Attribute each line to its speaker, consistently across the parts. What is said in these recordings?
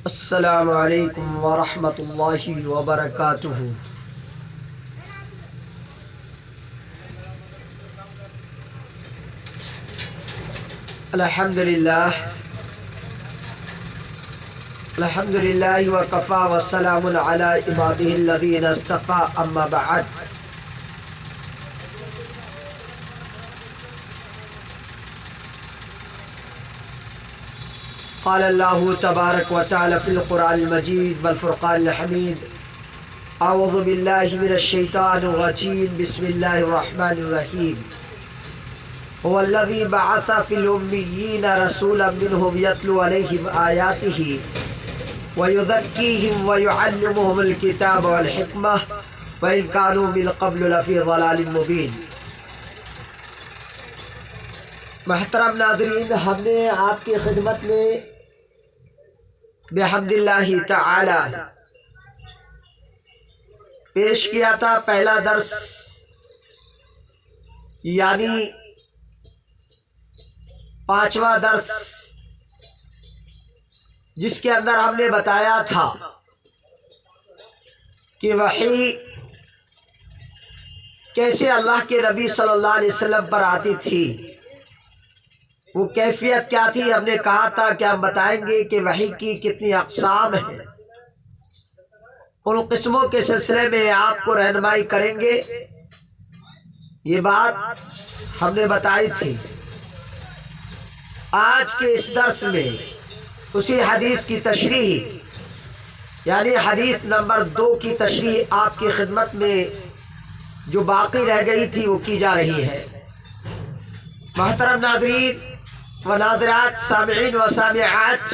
Speaker 1: السلام علیکم ورحمۃ اللہ وبرکاتہ۔ الحمدللہ وکفی وسلام علی عبادہ الذین اصطفی، اما بعد۔ قال اللہ تبارک و تعالی فی القرآن المجید والفرقان الحمید، اعوذ باللہ من الشیطان الرجیم، بسم اللہ الرحمن الرحیم۔ هو الذی بعث فی الامیین رسولا منہم یتلو علیہم آیاتہ ویزکیہم ویعلمہم الکتاب والحکمہ وإن كانوا من قبل لفی ضلال مبین۔ محترم ناظرین، ہم نے آپ کی خدمت میں بحمد اللہ تعالی پیش کیا تھا پہلا درس، یعنی 5واں درس، جس کے اندر ہم نے بتایا تھا کہ وحی کیسے اللہ کے نبی صلی اللہ علیہ وسلم پر آتی تھی، وہ کیفیت کیا تھی۔ ہم نے کہا تھا کہ ہم بتائیں گے کہ وحی کی کتنی اقسام ہیں، ان قسموں کے سلسلے میں آپ کو رہنمائی کریں گے، یہ بات ہم نے بتائی تھی۔ آج کے اس درس میں اسی حدیث کی تشریح، یعنی حدیث نمبر 2 کی تشریح آپ کی خدمت میں جو باقی رہ گئی تھی وہ کی جا رہی ہے۔ محترم ناظرین و ناظرات، سامعین و سامعات،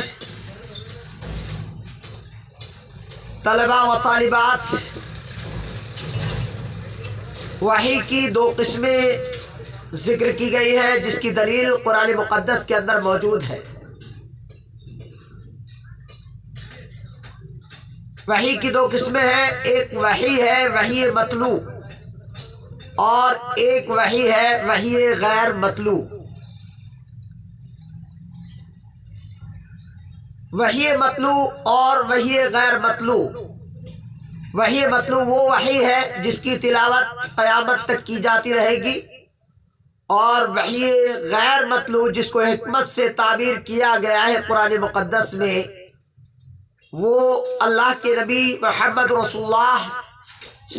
Speaker 1: طلباء و طالبات، وحی کی 2 قسمیں ذکر کی گئی ہے، جس کی دلیل قرآن مقدس کے اندر موجود ہے۔ وحی کی 2 قسمیں ہیں، ایک وحی ہے وحی مطلوع، اور ایک وحی ہے وحی غیر مطلوع۔ وحی مطلوع اور وحی غیر مطلوع۔ وحی مطلوع وہ وحی ہے جس کی تلاوت قیامت تک کی جاتی رہے گی، اور وحی غیر مطلوع جس کو حکمت سے تعبیر کیا گیا ہے قرآن مقدس میں، وہ اللہ کے نبی محمد رسول اللہ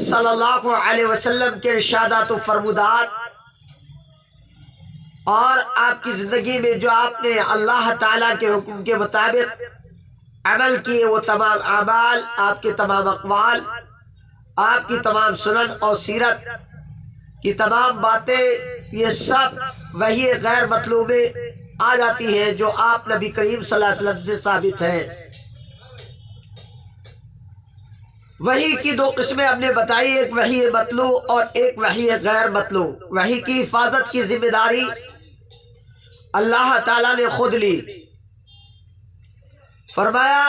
Speaker 1: صلی اللہ علیہ وسلم کے ارشادات و فرمودات اور آپ کی زندگی میں جو آپ نے اللہ تعالیٰ کے حکم کے مطابق عمل کیے، وہ تمام اعمال، آپ کے تمام اقوال، آپ کی تمام سنن اور سیرت کی تمام باتیں، یہ سب وحی غیر مطلوع میں آ جاتی ہیں، جو آپ نبی کریم صلی اللہ علیہ وسلم سے ثابت ہیں۔ وحی کی 2 قسمیں ہم نے بتائی، ایک وحی مطلوع اور ایک وحی غیر مطلوع۔ وحی کی حفاظت کی ذمہ داری اللہ تعالیٰ نے خود لی، فرمایا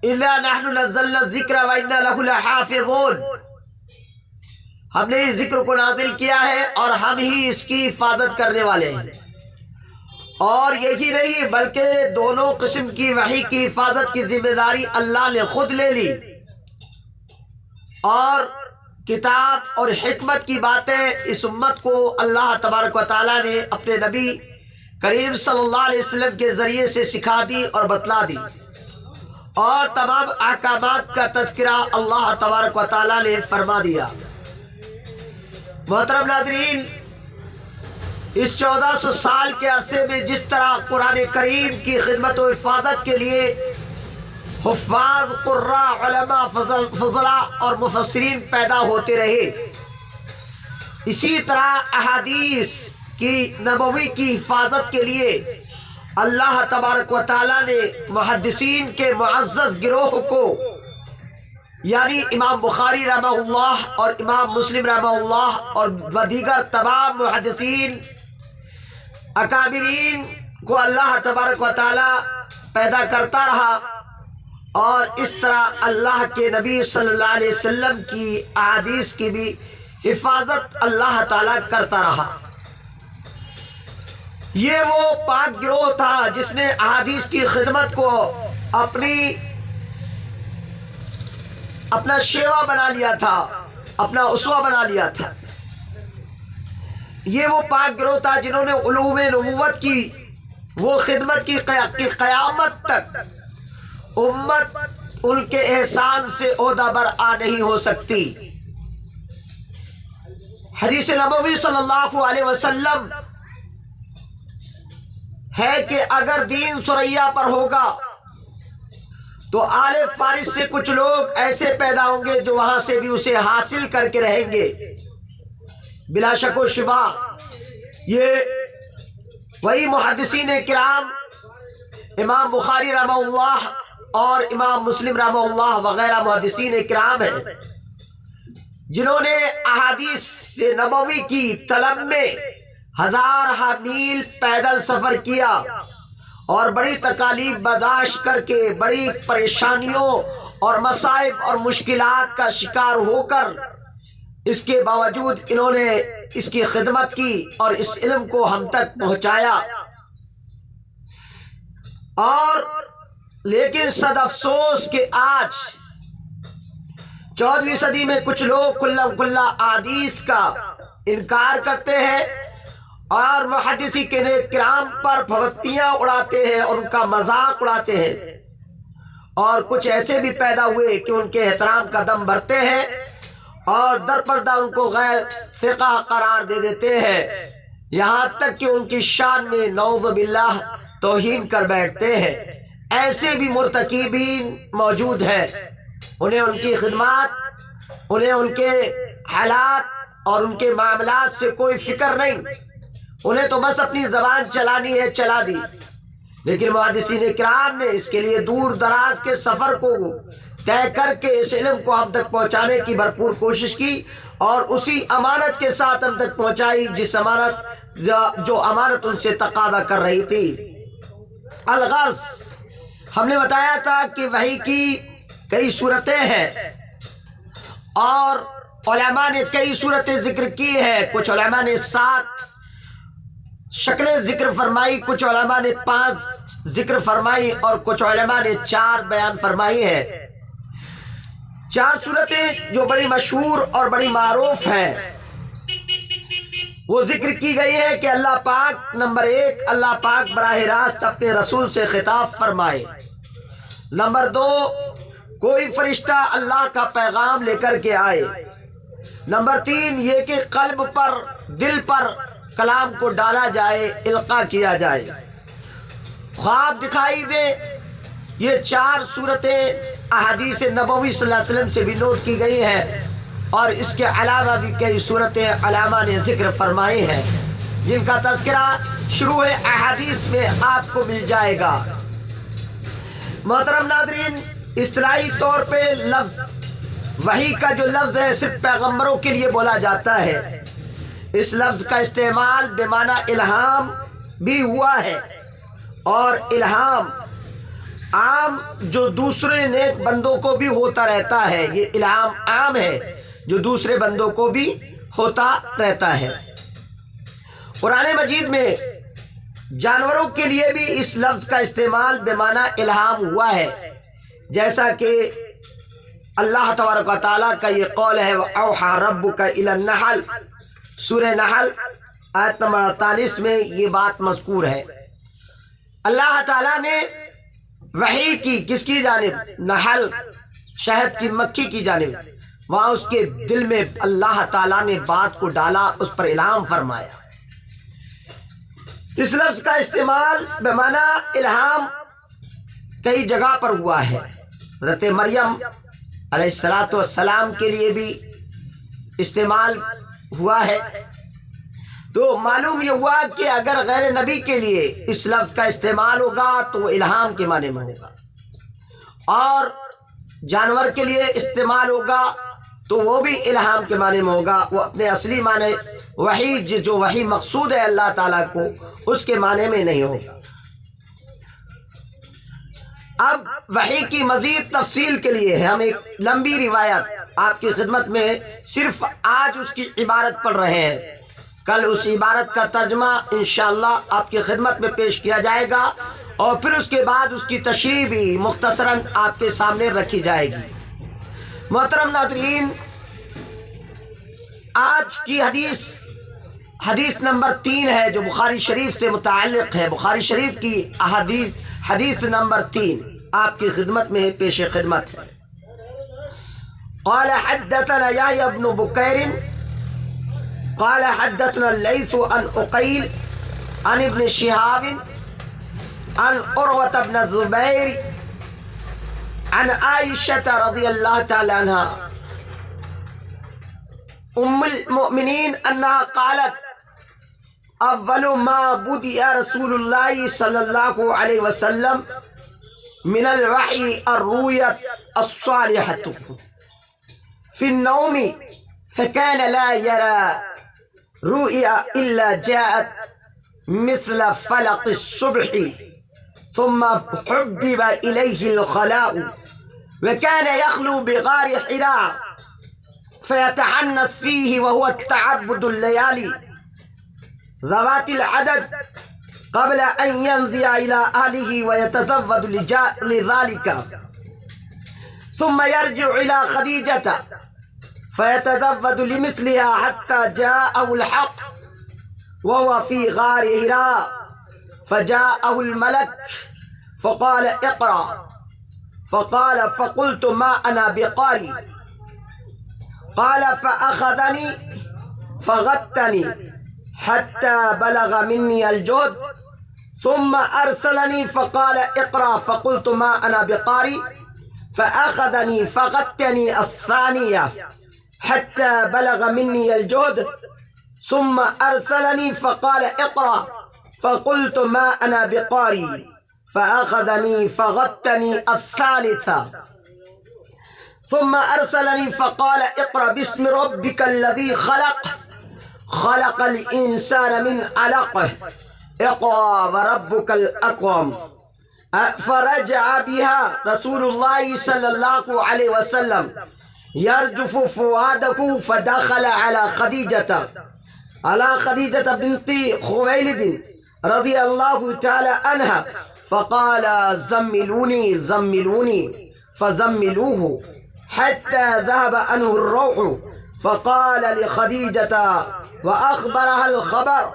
Speaker 1: اِنَّا نَحْنُ نَزَّلْنَا الذِّكْرَ وَإِنَّا لَهُ لَحَافِظُونَ، ہم نے اس ذکر کو نازل کیا ہے اور ہم ہی اس کی حفاظت کرنے والے ہیں۔ اور یہی نہیں بلکہ دونوں قسم کی وحی کی حفاظت کی ذمہ داری اللہ نے خود لے لی، اور کتاب اور حکمت کی باتیں اس امت کو اللہ تبارک و تعالیٰ نے اپنے نبی کریم صلی اللہ علیہ وسلم کے ذریعے سے سکھا دی اور بتلا دی، اور تمام احکامات کا تذکرہ اللہ تبارک و تعالیٰ نے فرما دیا۔ محترم ناظرین، اس 1400 سال کے عرصے میں جس طرح قرآن کریم کی خدمت و حفاظت کے لیے حفاظ، قراء، علماء، فضلاء اور مفسرین پیدا ہوتے رہے، اسی طرح احادیث کی نبوی کی حفاظت کے لیے اللہ تبارک و تعالیٰ نے محدثین کے معزز گروہ کو، یعنی امام بخاری رحمہ اللہ اور امام مسلم رحمہ اللہ اور دیگر تمام محدثین اکابرین کو اللہ تبارک و تعالیٰ پیدا کرتا رہا، اور اس طرح اللہ کے نبی صلی اللہ علیہ وسلم کی احادیث کی بھی حفاظت اللہ تعالیٰ کرتا رہا۔ یہ وہ پاک گروہ تھا جس نے احادیث کی خدمت کو اپنا شیوا بنا لیا تھا، اپنا اسوہ بنا لیا تھا۔ یہ وہ پاک گروہ تھا جنہوں نے علوم نبوت کی وہ خدمت کی قیامت تک امت ان کے احسان سے عہدہ برآ نہیں ہو سکتی۔ حدیث نبوی صلی اللہ علیہ وسلم ہے کہ اگر دین ثریا پر ہوگا تو آل فارس سے کچھ لوگ ایسے پیدا ہوں گے جو وہاں سے بھی اسے حاصل کر کے رہیں گے۔ بلا شک و شبہ یہ وہی محدثین کرام امام بخاری رحمہ اللہ اور امام مسلم رحمہ اللہ وغیرہ محدثین کرام ہیں جنہوں نے احادیث نبوی کی طلب میں ہزارہ میل پیدل سفر کیا اور بڑی تکالیف برداشت کر کے بڑی پریشانیوں اور مصائب اور مشکلات کا شکار ہو کر اس کے باوجود انہوں نے اس کی خدمت کی اور اس علم کو ہم تک پہنچایا۔ اور لیکن صد افسوس کہ آج 14ویں صدی میں کچھ لوگ کلہ احادیث کا انکار کرتے ہیں اور محدثین کرام پر پھبتیاں اڑاتے ہیں اور ان کا مذاق اڑاتے ہیں، اور کچھ ایسے بھی پیدا ہوئے کہ ان کے احترام کا دم بھرتے ہیں اور در پردہ ان کو غیر ثقہ قرار دے دیتے ہیں، یہاں تک کہ ان کی شان میں نعوذ باللہ توہین کر بیٹھتے ہیں۔ ایسے بھی مرتکبین موجود ہیں، انہیں ان کی خدمات، انہیں ان کے حالات اور ان کے معاملات سے کوئی فکر نہیں، انہیں تو بس اپنی زبان چلانی ہے، چلا دی۔ لیکن محدثین کرام نے اس کے لیے دور دراز کے سفر کو طے کر کے اس علم کو ہم تک پہنچانے کی بھرپور کوشش کی اور اسی امانت کے ساتھ ہم تک پہنچائی جس امانت جو امانت ان سے تقاضا کر رہی تھی۔ الغرض ہم نے بتایا تھا کہ وحی کی کئی صورتیں ہیں اور علماء نے کئی صورتیں ذکر کی ہیں، کچھ علماء نے 7 شکلیں ذکر فرمائی، کچھ علماء نے 5 ذکر فرمائی اور کچھ علماء نے 4 بیان فرمائی ہیں۔ 4 صورتیں جو بڑی مشہور اور بڑی معروف ہیں وہ ذکر کی گئی ہے کہ اللہ پاک نمبر 1 اللہ پاک براہ راست اپنے رسول سے خطاب فرمائے، نمبر 2 کوئی فرشتہ اللہ کا پیغام لے کر کے آئے، نمبر 3 یہ کہ قلب پر دل پر کلام کو ڈالا جائے، القاء کیا جائے، خواب دکھائی دے۔ یہ 4 صورتیں احادیث نبوی صلی اللہ علیہ وسلم سے بھی نوٹ کی گئی ہیں اور اس کے علاوہ بھی کئی صورتیں علماء نے ذکر فرمائی ہیں جن کا تذکرہ شروع احادیث میں آپ کو مل جائے گا۔ محترم ناظرین، اصطلاحی طور پہ لفظ وحی کا جو لفظ ہے صرف پیغمبروں کے لیے بولا جاتا ہے۔ اس لفظ کا استعمال بے معنی الہام بھی ہوا ہے، اور الہام عام جو دوسرے نیک بندوں کو بھی ہوتا رہتا ہے، یہ الہام عام ہے جو دوسرے بندوں کو بھی ہوتا رہتا ہے۔ قرآن مجید میں جانوروں کے لیے بھی اس لفظ کا استعمال بے معنی الہام ہوا ہے، جیسا کہ اللہ تبارک و تعالیٰ کا یہ قول ہے وَأَوْحَى رَبُّكَ إِلَى النَّحْلِ، سورہ نحل آیت نمبر 48 میں یہ بات مذکور ہے۔ اللہ تعالیٰ نے وحی کی کس کی جانب؟ نحل، شہد کی مکھی کی جانب، وہاں اس کے دل میں اللہ تعالیٰ نے بات کو ڈالا، اس پر الہام فرمایا۔ اس لفظ کا استعمال بے معنی الہام کئی جگہ پر ہوا ہے۔ حضرت مریم علیہ السلام کے لیے بھی استعمال ہوا ہے، تو معلوم یہ ہوا کہ اگر غیر نبی کے لیے اس لفظ کا استعمال ہوگا تو وہ الہام کے معنی میں ہوگا، اور جانور کے لیے استعمال ہوگا تو وہ بھی الہام کے معنی میں ہوگا، وہ اپنے اصلی معنی وحی جو وحی مقصود ہے اللہ تعالیٰ کو اس کے معنی میں نہیں ہوگا۔ اب وحی کی مزید تفصیل کے لیے ہم ایک لمبی روایت آپ کی خدمت میں صرف آج اس کی عبارت پڑھ رہے ہیں، کل اس عبارت کا ترجمہ انشاءاللہ آپ کی خدمت میں پیش کیا جائے گا اور پھر اس کے بعد اس کی تشریح بھی مختصراً آپ کے سامنے رکھی جائے گی۔ محترم ناظرین، آج کی حدیث نمبر 3 ہے جو بخاری شریف سے متعلق ہے۔ بخاری شریف کی حدیث نمبر 3 آپ کی خدمت میں پیش خدمت ہے۔ قال حدثنا يحيى بن بكير قال حدثنا الليث عن عقيل عن ابن شهاب عن عروة بن الزبير عن عائشة رضي الله تعالى عنها ام المؤمنين انها قالت اول ما بدأ رسول الله صلى الله عليه وسلم من الوحي الرؤيا الصالحة في النوم فكان لا يرى رؤيا إلا جاءت مثل فلق الصبح ثم حبب إليه الخلاء وكان يخلو بغار حراء فيتحنث فيه وهو التعبد الليالي ذوات العدد قبل أن ينزل إلى أهله ويتزود لذلك ثم يرجع إلى خديجة فيتزود لمثلها حتى جاءه الحق وهو في غار حراء فجاءه الملك فقال اقرأ فقال فقلت ما أنا بقارئ قال فأخذني فغتني حتى بلغ مني الجهد ثم أرسلني فقال اقرأ فقلت ما أنا بقارئ فأخذني فغتني الثانية حتى بلغ مني الجهد ثم أرسلني فقال اقرأ فقلت ما أنا بقارئ فأخذني فغتني الثالثة ثم أرسلني فقال اقرأ باسم ربك الذي خلق الإنسان من علق اقرأ وربك الأكرم فرجع بها رسول الله صلى الله عليه وسلم يرجف فؤاده فدخل على خديجة بنت خويلد رضي الله تعالى عنها فقال زملوني فزملوه حتى ذهب عنه الروع فقال لخديجة وأخبرها الخبر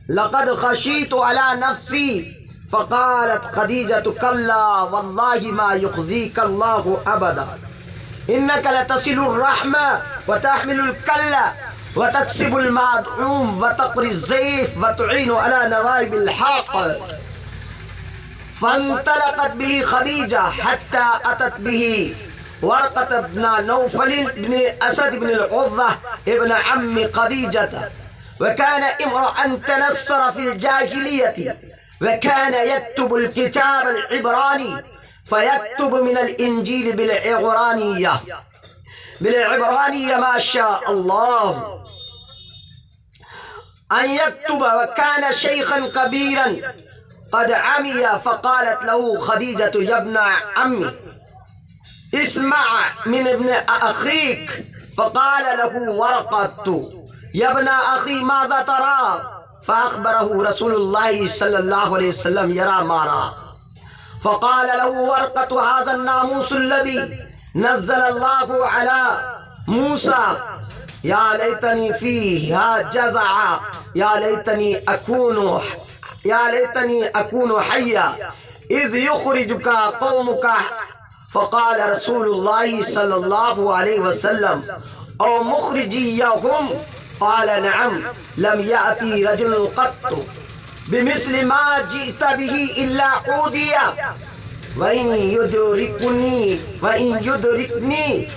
Speaker 1: لقد خشيت على نفسي فقالت خديجة كلا والله ما يخزيك الله أبدا إنك لتصل الرحمة وتحمل الكلة وتكسب المدعوم وتقري الضيف وتعين على نوائب الحق فانطلقت به خديجة حتى أتت به ورقة بن نوفل بن أسد بن العضة ابن عم خديجة وكان امرأ تنصر في الجاهلية وكان يكتب الكتاب العبراني فيكتب من الإنجيل بالعبرانية ما شاء الله أن يكتب وكان شيخا كبيرا قد عمي فقالت له خديجة يا ابن عمي اسمع من ابن أخيك فقال له ورقة يا ابن أخي ماذا ترى فأخبره رسول الله صلى الله عليه وسلم يرى ما رأى فقال له ورقة هذا الناموس الذي نزل الله على موسى يا ليتني فيها جزعا يا ليتني أكون حيا إذ يخرجك قومك فقال رسول الله صلى الله عليه وسلم أو مخرجيهم قال نعم لم يأتي رجل قط بمثل ما جئت به إلا عوديا وإن يدركني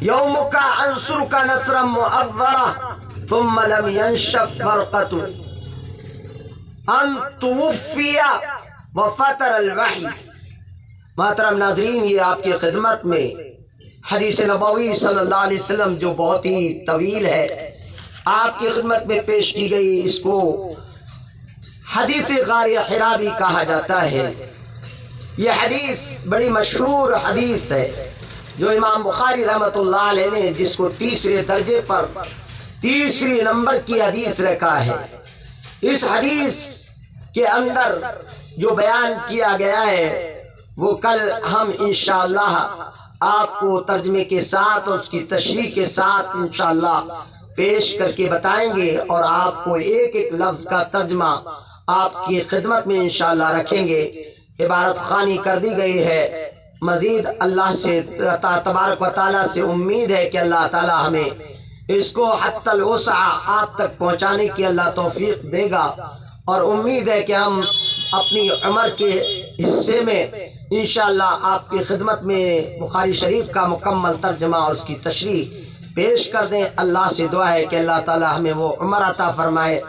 Speaker 1: يومك أنصرك نصرا مؤذرا ثم لم ينشب ورقة أن توفي وفتر الوحي۔ محترم ناظرین، یہ آپ کی خدمت میں حدیث نبوی صلی اللہ علیہ وسلم جو بہت ہی طویل ہے آپ کی خدمت میں پیش کی گئی، اس کو حدیث غار حراء بھی کہا جاتا ہے۔ یہ حدیث بڑی مشہور حدیث ہے جو امام بخاری رحمۃ اللہ علیہ نے جس کو تیسرے درجے پر تیسری نمبر کی حدیث رکھا ہے۔ اس حدیث کے اندر جو بیان کیا گیا ہے وہ کل ہم انشاءاللہ آپ کو ترجمے کے ساتھ اور اس کی تشریح کے ساتھ انشاءاللہ پیش کر کے بتائیں گے، اور آپ کو ایک ایک لفظ کا ترجمہ آپ کی خدمت میں انشاءاللہ رکھیں گے۔ عبارت خوانی کر دی گئی ہے۔ مزید اللہ سے تبارک و تعالیٰ سے امید ہے کہ اللہ تعالیٰ ہمیں اس کو حتی الوسع آپ تک پہنچانے کی اللہ توفیق دے گا، اور امید ہے کہ ہم اپنی عمر کے حصے میں انشاءاللہ آپ کی خدمت میں بخاری شریف کا مکمل ترجمہ اور اس کی تشریح پیش کر دیں۔ اللہ سے دعا ہے کہ اللہ تعالیٰ ہمیں وہ عمر عطا فرمائے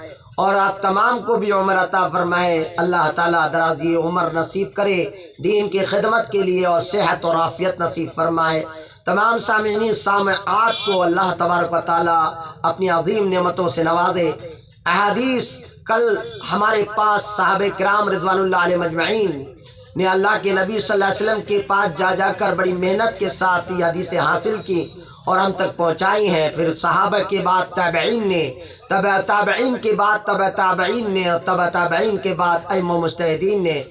Speaker 1: اور آپ تمام کو بھی عمر عطا فرمائے۔ اللہ تعالیٰ درازی عمر نصیب کرے دین کی خدمت کے لیے، اور صحت اور عافیت نصیب فرمائے۔ تمام سامعین سامعات کو اللہ تبارک و تعالیٰ اپنی عظیم نعمتوں سے نوازے۔ احادیث کل ہمارے پاس صحابہ کرام رضوان اللہ علیہ مجمعین نے اللہ کے نبی صلی اللہ علیہ وسلم کے پاس جا کر بڑی محنت کے ساتھ یہ حدیثیں حاصل کی اور ہم تک پہنچائی ہیں۔ پھر صحابہ کے بعد تابعین نے، تبع تابعین کے بعد تبع تابعین نے، اور تبع تابعین کے بعد ائمہ مجتہدین نے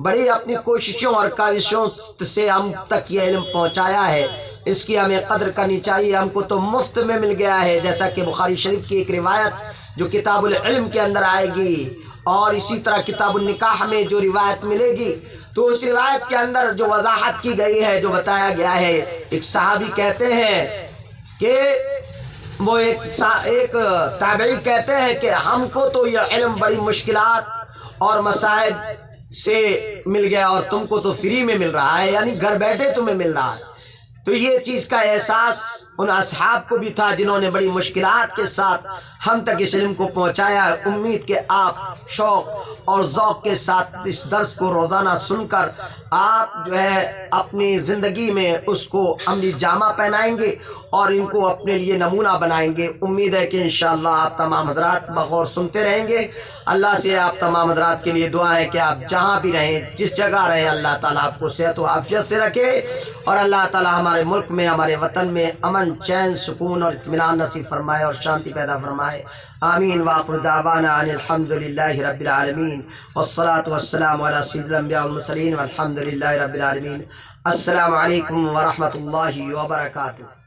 Speaker 1: بڑی اپنی کوششوں اور کاوشوں سے ہم تک یہ علم پہنچایا ہے۔ اس کی ہمیں قدر کرنی چاہیے۔ ہم کو تو مفت میں مل گیا ہے، جیسا کہ بخاری شریف کی ایک روایت جو کتاب العلم کے اندر آئے گی، اور اسی طرح کتاب النکاح میں جو روایت ملے گی، تو اس روایت کے اندر جو وضاحت کی گئی ہے، جو بتایا گیا ہے، ایک صحابی کہتے ہیں کہ وہ ایک تابعی کہتے ہیں کہ ہم کو تو یہ علم بڑی مشکلات اور مصائب سے مل گیا، اور تم کو تو فری میں مل رہا ہے، یعنی گھر بیٹھے تمہیں مل رہا ہے۔ تو یہ چیز کا احساس ان اصحاب کو بھی تھا جنہوں نے بڑی مشکلات کے ساتھ ہم تک اس علم کو پہنچایا ہے۔ امید کہ آپ شوق اور ذوق کے ساتھ اس درس کو روزانہ سن کر آپ جو ہے اپنی زندگی میں اس کو عملی جامہ پہنائیں گے اور ان کو اپنے لیے نمونہ بنائیں گے۔ امید ہے کہ انشاءاللہ آپ تمام حضرات بغور سنتے رہیں گے۔ اللہ سے آپ تمام حضرات کے لیے دعا ہے کہ آپ جہاں بھی رہیں، جس جگہ رہیں، اللہ تعالیٰ آپ کو صحت و عافیت سے رکھے، اور اللہ تعالیٰ ہمارے ملک میں، ہمارے وطن میں امن، چین، سکون اور اطمینان نصیب فرمائے اور شانتی پیدا فرمائے۔ آمین۔ وآخر دعوانا ان الحمد للہ رب العالمین، والصلاة والسلام علی سید الانبیاء والمرسلین، والحمد للہ رب العالمین۔ السلام علیکم ورحمۃ اللہ وبرکاتہ۔